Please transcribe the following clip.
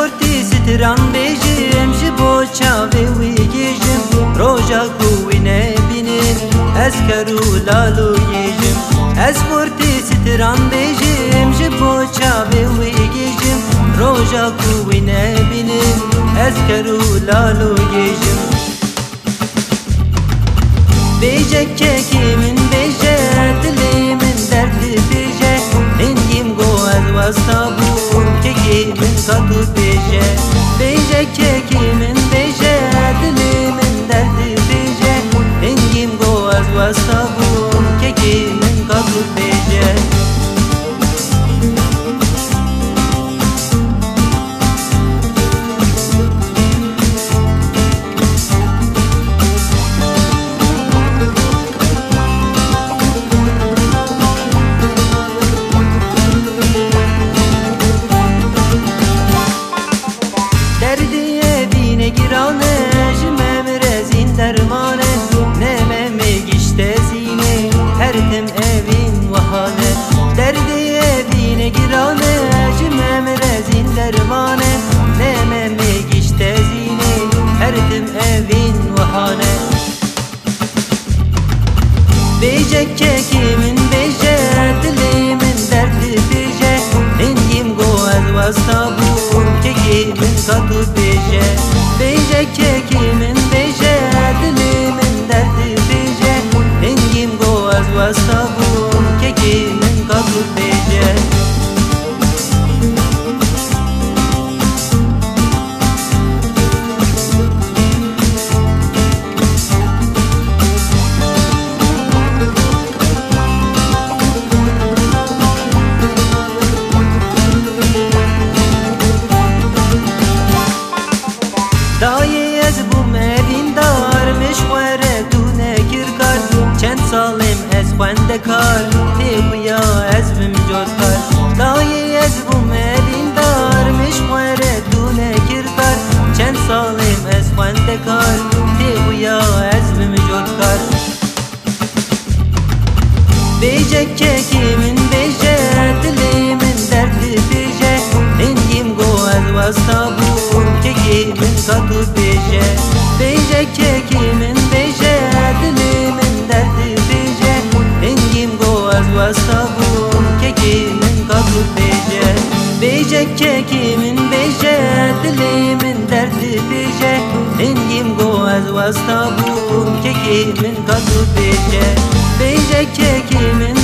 ورتی ستران بیجم جبو چاوی وی گیجم روژا کوی نبینم از کرو لالو گیجم از ورتی ستران بیجم جبو چاوی وی گیجم روژا کوی نبینم از کرو لالو گیجم بیجه که من بیجه دلی من درد بیجه هندیم گو از واسطا بون که من کاتو بیجه بیجه که من بیجه دلی من درد بیجه هندیم گو از واسطا بون که من کاتو بیجه گرانه جمم رزین درمانه نمم گشته زینه هر تم اوین وحانه درد اوین گرانه جمم رزین درمانه نمم گشته زینه هر تم اوین وحانه بیجه که من بیجه دلی من درد بیجه هندیم گو از واسطا بون که من کاتو بیجه بیجه که من بیجه دلی من درد بیجه هنگیم گو از واسطا بون که من کاتو بیجه دایی از بوم اوین دار مشوره تو نکر کار چند سالم از خونده کار تیویا از بم جز کار دایی از بوم اوین دار مشوره تو نکر کار چند سالم از خونده کار تیویا از بم جز کار بیجه که من بیجه دلی من درد بیجه هندیم گو از واسطا بون که من کاتو بیجه بیجه که من بیجه دلی من درد بیجه هنگیم گو از واسطا بون که من کاتو بیجه بیجه که من بیجه دلی من درد بیجه هنگیم گو از واسطا بون که من کاتو بیجه بیجه که من